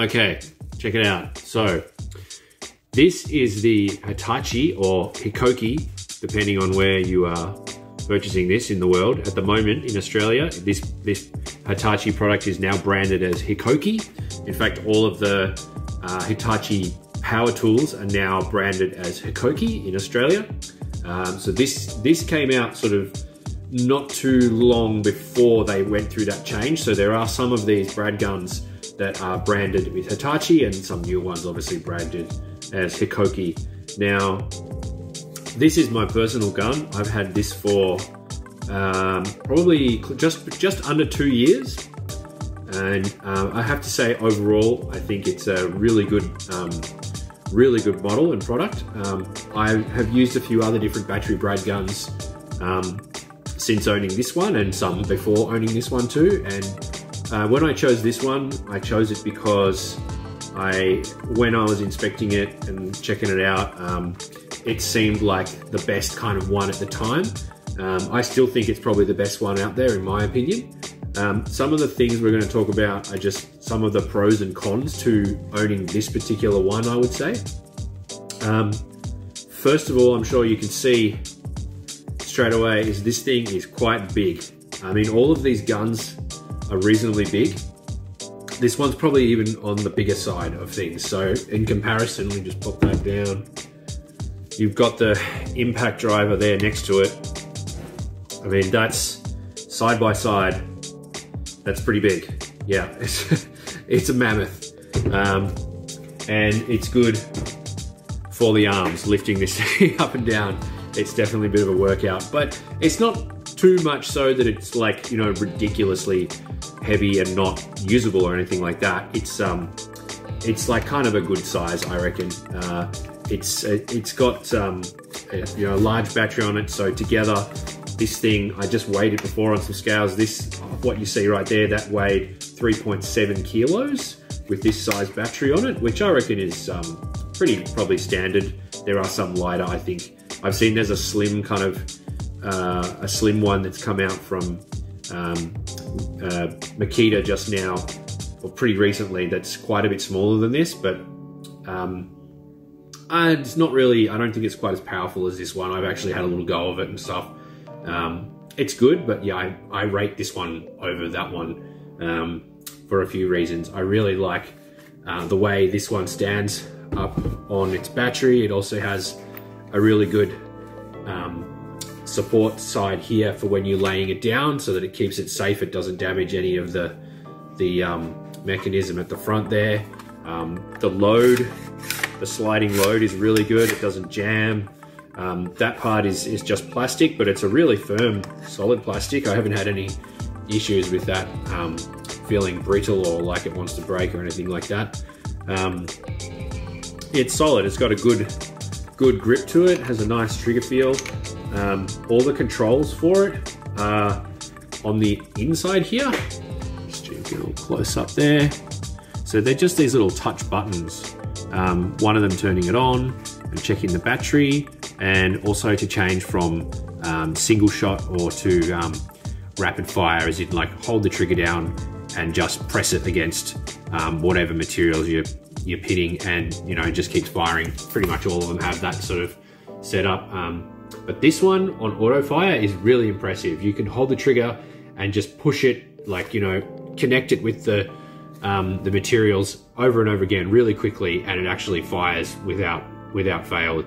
Okay, check it out. So this is the Hitachi or HIKOKI, depending on where you are purchasing this in the world. At the moment in Australia, this Hitachi product is now branded as HIKOKI. In fact, all of the Hitachi power tools are now branded as HIKOKI in Australia. So this came out sort of not too long before they went through that change. So there are some of these brad guns that are branded with Hitachi and some new ones obviously branded as HIKOKI. Now, this is my personal gun. I've had this for probably just under 2 years. And I have to say overall, I think it's a really good model and product. I have used a few other different battery brad guns since owning this one and some before owning this one too. And when I chose this one, I chose it because when I was inspecting it and checking it out, it seemed like the best kind of one at the time. I still think it's probably the best one out there in my opinion. Some of the things we're going to talk about are just some of the pros and cons to owning this particular one, I would say. First of all, I'm sure you can see straight away is this thing is quite big. I mean, all of these guns are reasonably big. This one's probably even on the bigger side of things. So in comparison, let me just pop that down. You've got the impact driver there next to it. I mean, that's side by side. That's pretty big. Yeah, it's a mammoth. And it's good for the arms, lifting this thing up and down. It's definitely a bit of a workout, but it's not too much so that it's like, you know, ridiculously heavy and not usable or anything like that. It's like kind of a good size, I reckon. It's got you know, a large battery on it, so together this thing, I just weighed it before on some scales. This, what you see right there, that weighed 3.7 kilos with this size battery on it, which I reckon is pretty probably standard. There are some lighter, I think. I've seen there's a slim kind of a slim one that's come out from Makita just now, or pretty recently, that's quite a bit smaller than this, but it's not really, I don't think it's quite as powerful as this one. I've actually had a little go of it and stuff. It's good, but yeah, I rate this one over that one for a few reasons. I really like the way this one stands up on its battery. It also has a really good support side here for when you're laying it down, so that it keeps it safe. It doesn't damage any of the mechanism at the front there. The load, the sliding load is really good. It doesn't jam. That part is just plastic, but it's a really firm, solid plastic. I haven't had any issues with that feeling brittle or like it wants to break or anything like that. It's solid. It's got a good grip to it. Has a nice trigger feel. All the controls for it are on the inside here. Just get a little close up there. So they're just these little touch buttons. One of them turning it on and checking the battery, and also to change from single shot or to rapid fire, as in like hold the trigger down and just press it against whatever materials you're pitting, and you know, it just keeps firing. Pretty much all of them have that sort of setup. But this one on auto fire is really impressive. You can hold the trigger and just push it, like, you know, connect it with the materials over and over again really quickly, and it actually fires without fail.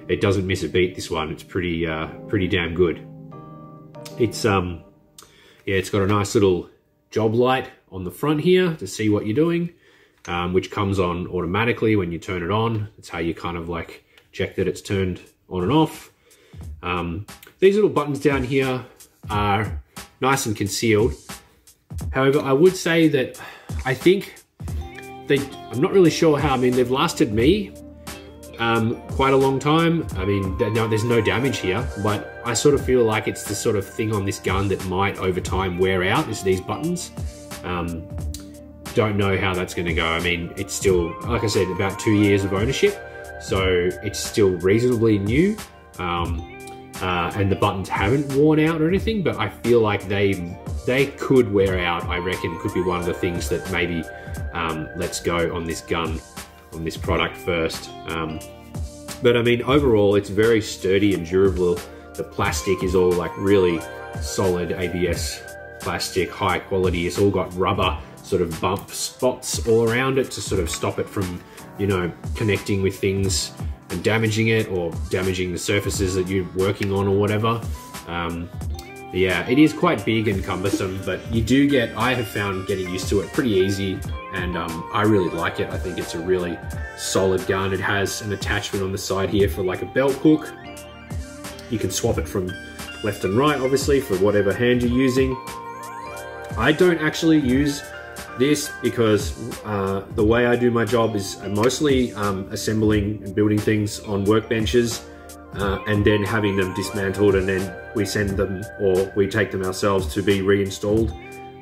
It doesn't miss a beat, this one. It's pretty damn good. It's yeah, it's got a nice little job light on the front here to see what you're doing, which comes on automatically when you turn it on. It's how you kind of like check that it's turned on and off. These little buttons down here are nice and concealed. However, I would say that I think I'm not really sure how, I mean, they've lasted me quite a long time. I mean, now there's no damage here, but I sort of feel like it's the sort of thing on this gun that might over time wear out, is these buttons. Don't know how that's going to go. I mean, it's still, like I said, about 2 years of ownership, so it's still reasonably new. And the buttons haven't worn out or anything, but I feel like they could wear out. I reckon could be one of the things that maybe let's go on this gun, on this product first. But I mean, overall, it's very sturdy and durable. The plastic is all like really solid ABS plastic, high quality. It's all got rubber sort of bump spots all around it to sort of stop it from, you know, connecting with things and damaging it or damaging the surfaces that you're working on or whatever. Yeah, it is quite big and cumbersome, but you do get, I have found getting used to it pretty easy, and I really like it. I think it's a really solid gun. It has an attachment on the side here for like a belt hook. You can swap it from left and right, obviously, for whatever hand you're using. I don't actually use this because the way I do my job is mostly assembling and building things on workbenches and then having them dismantled, and then we send them, or we take them ourselves to be reinstalled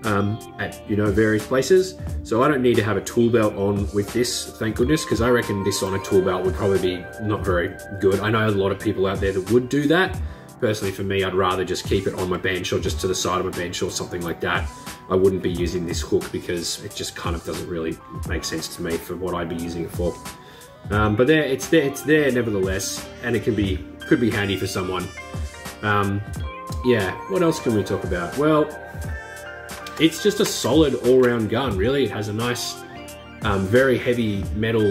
at, you know, various places. So I don't need to have a tool belt on with this, thank goodness, because I reckon this on a tool belt would probably be not very good. I know a lot of people out there that would do that. Personally, for me, I'd rather just keep it on my bench or just to the side of my bench or something like that. I wouldn't be using this hook because it just kind of doesn't really make sense to me for what I'd be using it for. But it's there nevertheless, and it could be handy for someone. Yeah, what else can we talk about? Well, it's just a solid all-round gun, really. It has a nice, very heavy metal,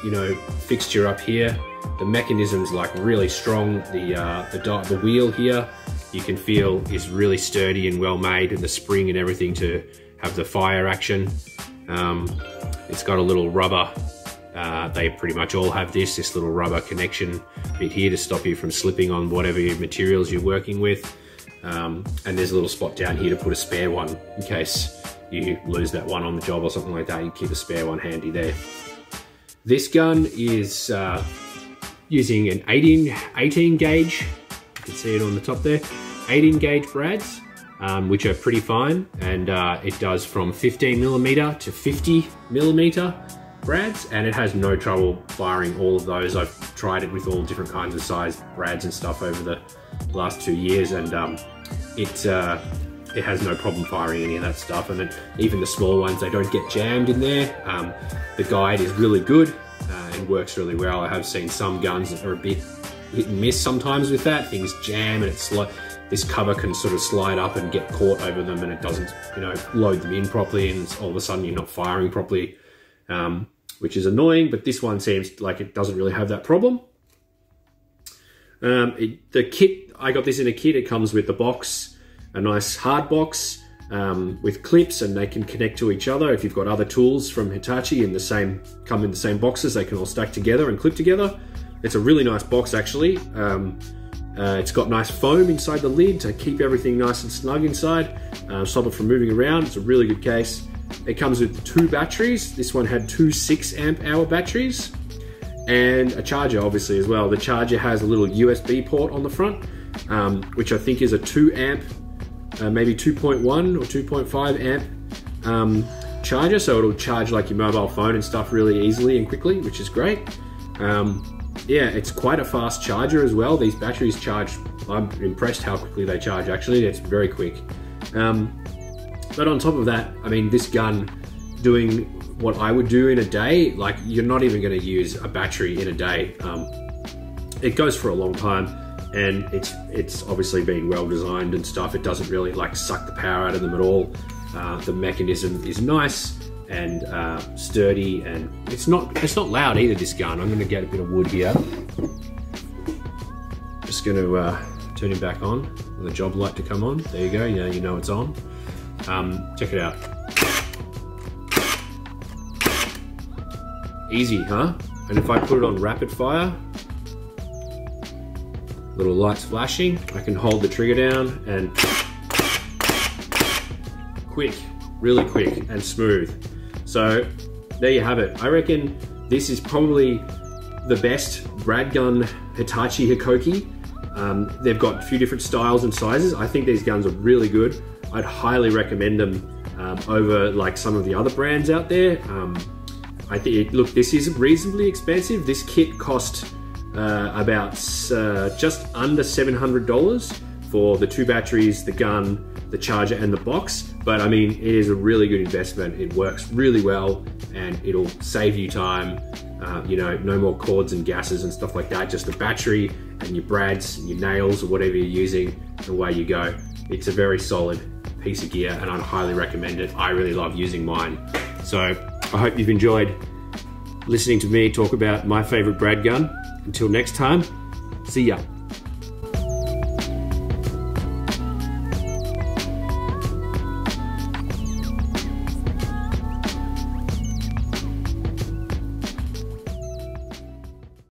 you know, fixture up here. The mechanism's like really strong. The wheel here, you can feel is really sturdy and well made, and the spring and everything to have the fire action. It's got a little rubber. They pretty much all have this little rubber connection bit here to stop you from slipping on whatever materials you're working with. And there's a little spot down here to put a spare one in case you lose that one on the job or something like that. You keep a spare one handy there. This gun is using an 18 gauge. You can see it on the top there. 18 gauge brads, which are pretty fine, and it does from 15mm to 50mm brads, and it has no trouble firing all of those. I've tried it with all different kinds of size brads and stuff over the last 2 years, and it has no problem firing any of that stuff. And then even the small ones, they don't get jammed in there. The guide is really good and works really well. I have seen some guns that are a bit hit and miss sometimes with that. Things jam, and it's like this cover can sort of slide up and get caught over them, and it doesn't, you know, load them in properly, and all of a sudden you're not firing properly. Which is annoying, but this one seems like it doesn't really have that problem. The kit, I got this in a kit. It comes with the box, a nice hard box with clips, and they can connect to each other. If you've got other tools from Hitachi come in the same boxes, they can all stack together and clip together. It's a really nice box, actually. It's got nice foam inside the lid to keep everything nice and snug inside, stop it from moving around. It's a really good case. It comes with 2 batteries. This one had 2 6-amp-hour batteries and a charger, obviously, as well. The charger has a little USB port on the front, which I think is a 2 amp, maybe 2.1 or 2.5 amp charger. So it'll charge like your mobile phone and stuff really easily and quickly, which is great. Yeah, it's quite a fast charger as well. These batteries charge, I'm impressed how quickly they charge, actually. It's very quick. But on top of that, I mean, this gun doing what I would do in a day, like you're not even going to use a battery in a day. It goes for a long time, and it's obviously been well designed and stuff. It doesn't really like suck the power out of them at all. The mechanism is nice and sturdy, and it's not loud either, this gun. I'm going to get a bit of wood here. Just going to turn it back on for the job light to come on. There you go. Yeah, you know it's on. Check it out. Easy, huh? And if I put it on rapid fire, little lights flashing, I can hold the trigger down and quick, really quick and smooth. So there you have it. I reckon this is probably the best brad gun Hitachi HIKOKI. They've got a few different styles and sizes. I think these guns are really good. I'd highly recommend them over like some of the other brands out there. I think, look, this is reasonably expensive. This kit cost about just under $700 for the 2 batteries, the gun, the charger, and the box. But I mean, it is a really good investment. It works really well, and it'll save you time. You know, no more cords and gases and stuff like that. Just the battery and your brads, and your nails, or whatever you're using, and away you go. It's a very solid piece of gear, and I'd highly recommend it. I really love using mine. So I hope you've enjoyed listening to me talk about my favorite brad gun. Until next time, see ya.